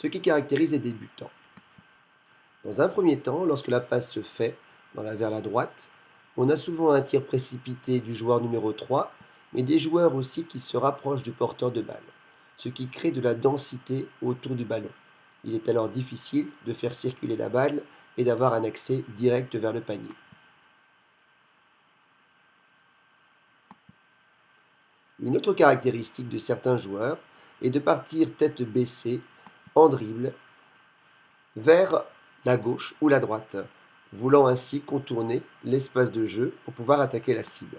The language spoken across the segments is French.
ce qui caractérise les débutants. Dans un premier temps, lorsque la passe se fait vers la droite, on a souvent un tir précipité du joueur numéro 3, mais des joueurs aussi qui se rapprochent du porteur de balle, ce qui crée de la densité autour du ballon. Il est alors difficile de faire circuler la balle et d'avoir un accès direct vers le panier. Une autre caractéristique de certains joueurs est de partir tête baissée en dribble vers la gauche ou la droite, voulant ainsi contourner l'espace de jeu pour pouvoir attaquer la cible.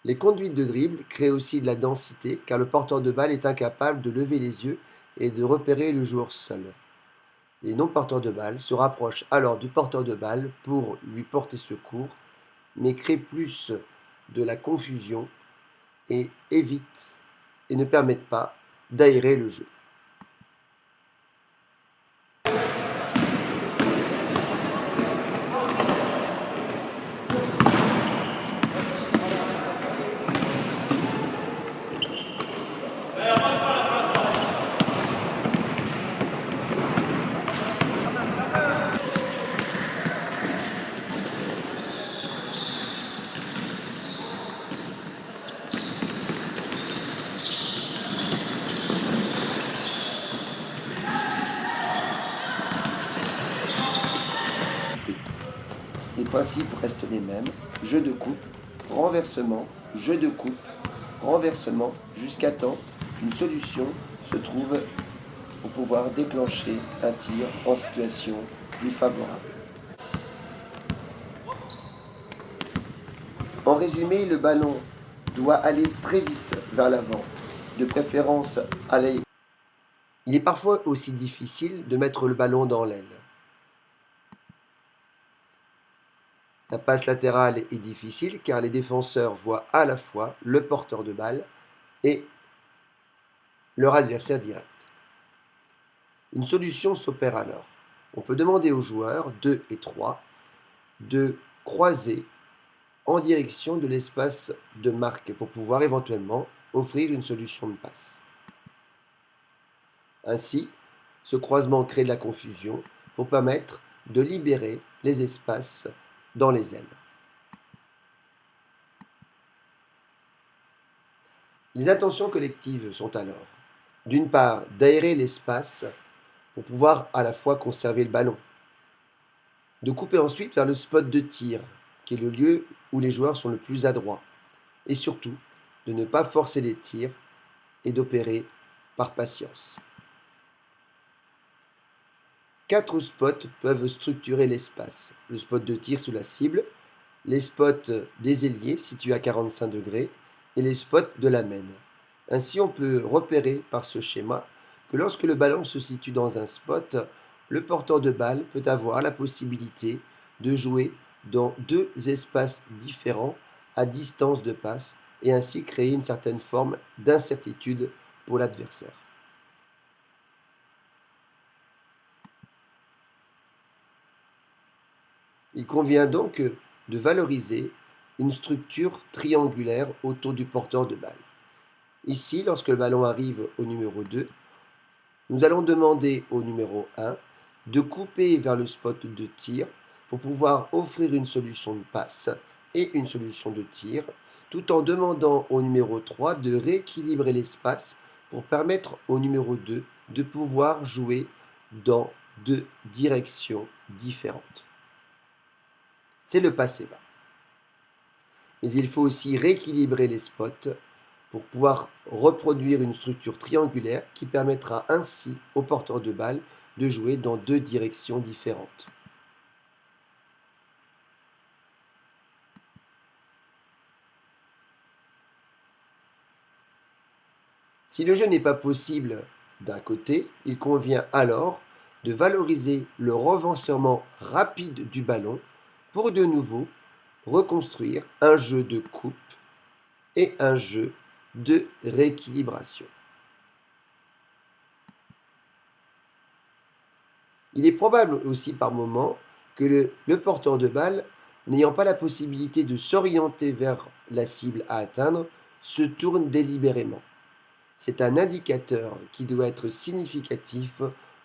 Les conduites de dribble créent aussi de la densité car le porteur de balle est incapable de lever les yeux et de repérer le joueur seul. Les non-porteurs de balle se rapprochent alors du porteur de balle pour lui porter secours, mais créent plus de la confusion et évitent et ne permettent pas d'aérer le jeu. Les principes restent les mêmes, jeu de coupe, renversement, jeu de coupe, renversement, jusqu'à temps qu'une solution se trouve pour pouvoir déclencher un tir en situation plus favorable. En résumé, le ballon doit aller très vite vers l'avant, de préférence aller. Il est parfois aussi difficile de mettre le ballon dans l'aile. La passe latérale est difficile car les défenseurs voient à la fois le porteur de balle et leur adversaire direct. Une solution s'opère alors. On peut demander aux joueurs 2 et 3 de croiser en direction de l'espace de marque pour pouvoir éventuellement offrir une solution de passe. Ainsi, ce croisement crée de la confusion pour permettre de libérer les espaces dans les ailes. Les intentions collectives sont alors, d'une part, d'aérer l'espace pour pouvoir à la fois conserver le ballon, de couper ensuite vers le spot de tir, qui est le lieu où les joueurs sont le plus adroits, et surtout, de ne pas forcer les tirs et d'opérer par patience. 4 spots peuvent structurer l'espace. Le spot de tir sous la cible, les spots des ailiers situés à 45 degrés et les spots de la main. Ainsi, on peut repérer par ce schéma que lorsque le ballon se situe dans un spot, le porteur de balle peut avoir la possibilité de jouer dans 2 espaces différents à distance de passe et ainsi créer une certaine forme d'incertitude pour l'adversaire. Il convient donc de valoriser une structure triangulaire autour du porteur de balle. Ici, lorsque le ballon arrive au numéro 2, nous allons demander au numéro 1 de couper vers le spot de tir pour pouvoir offrir une solution de passe et une solution de tir, tout en demandant au numéro 3 de rééquilibrer l'espace pour permettre au numéro 2 de pouvoir jouer dans 2 directions différentes. C'est le passé bas. Mais il faut aussi rééquilibrer les spots pour pouvoir reproduire une structure triangulaire qui permettra ainsi au porteur de balle de jouer dans 2 directions différentes. Si le jeu n'est pas possible d'un côté, il convient alors de valoriser le revancement rapide du ballon pour de nouveau reconstruire un jeu de coupe et un jeu de rééquilibration. Il est probable aussi par moment que le porteur de balle, n'ayant pas la possibilité de s'orienter vers la cible à atteindre, se tourne délibérément. C'est un indicateur qui doit être significatif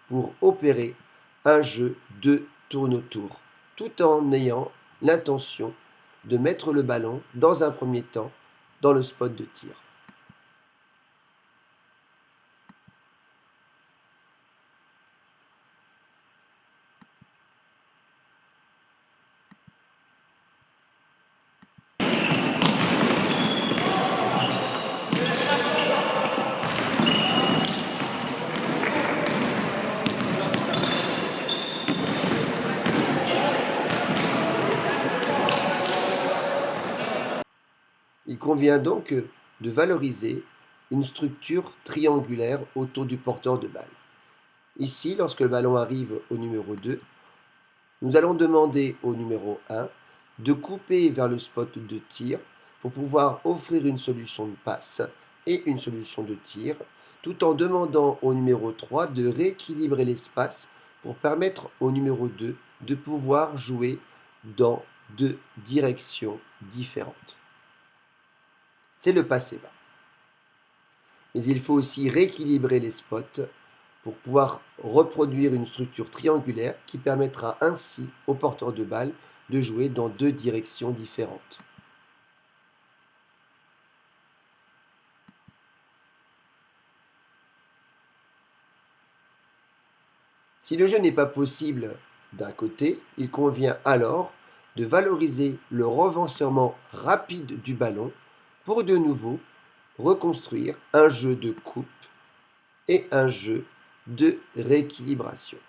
pour opérer un jeu de tourne-tour, tout en ayant l'intention de mettre le ballon dans un premier temps dans le spot de tir. Il convient donc de valoriser une structure triangulaire autour du porteur de balle. Ici, lorsque le ballon arrive au numéro 2, nous allons demander au numéro 1 de couper vers le spot de tir pour pouvoir offrir une solution de passe et une solution de tir, tout en demandant au numéro 3 de rééquilibrer l'espace pour permettre au numéro 2 de pouvoir jouer dans deux directions différentes. C'est le passé bas. Mais il faut aussi rééquilibrer les spots pour pouvoir reproduire une structure triangulaire qui permettra ainsi au porteur de balle de jouer dans deux directions différentes. Si le jeu n'est pas possible d'un côté, il convient alors de valoriser le revancement rapide du ballon pour de nouveau reconstruire un jeu de coupe et un jeu de rééquilibration.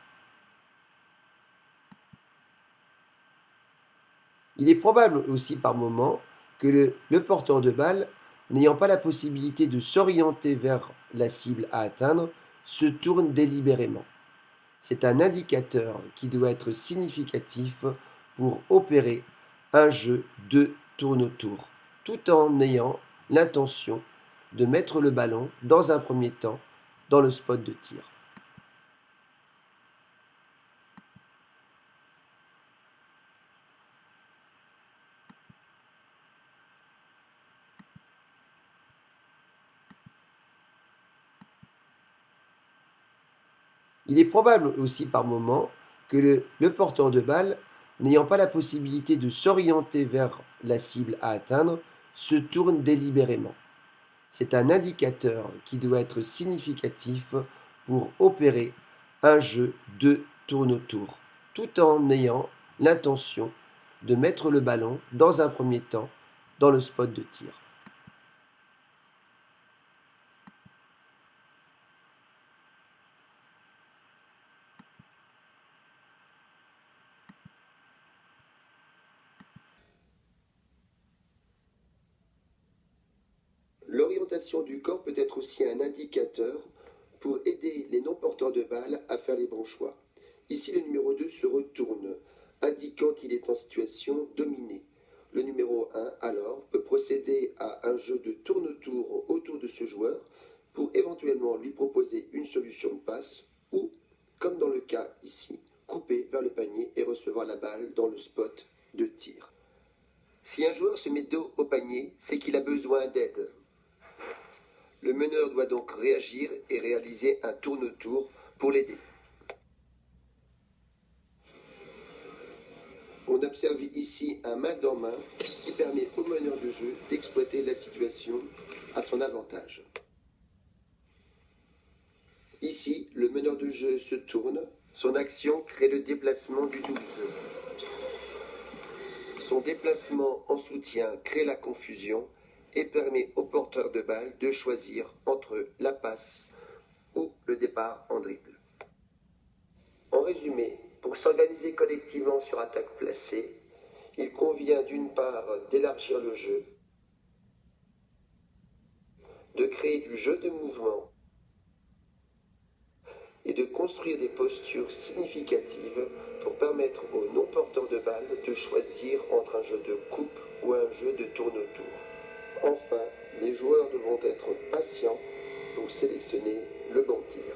Il est probable aussi par moment que le porteur de balle, n'ayant pas la possibilité de s'orienter vers la cible à atteindre, se tourne délibérément. C'est un indicateur qui doit être significatif pour opérer un jeu de tourne-tour, tout en ayant l'intention de mettre le ballon dans un premier temps dans le spot de tir. Il est probable aussi par moment que le porteur de balle, n'ayant pas la possibilité de s'orienter vers la cible à atteindre, se tourne délibérément. C'est un indicateur qui doit être significatif pour opérer un jeu de tourne-tour, tout en ayant l'intention de mettre le ballon dans un premier temps dans le spot de tir. L'orientation du corps peut être aussi un indicateur pour aider les non-porteurs de balle à faire les bons choix. Ici, le numéro 2 se retourne, indiquant qu'il est en situation dominée. Le numéro 1, alors, peut procéder à un jeu de tourne-tour autour de ce joueur pour éventuellement lui proposer une solution de passe ou, comme dans le cas ici, couper vers le panier et recevoir la balle dans le spot de tir. Si un joueur se met dos au panier, c'est qu'il a besoin d'aide. Le meneur doit donc réagir et réaliser un tourne-tour pour l'aider. On observe ici un main dans main qui permet au meneur de jeu d'exploiter la situation à son avantage. Ici, le meneur de jeu se tourne, son action crée le déplacement du 12. Son déplacement en soutien crée la confusion et permet au porteur de balle de choisir entre la passe ou le départ en dribble. En résumé, pour s'organiser collectivement sur attaque placée, il convient d'une part d'élargir le jeu, de créer du jeu de mouvement et de construire des postures significatives pour permettre aux non-porteurs de balle de choisir entre un jeu de coupe ou un jeu de tourne-tour. Enfin, les joueurs devront être patients pour sélectionner le bon tir.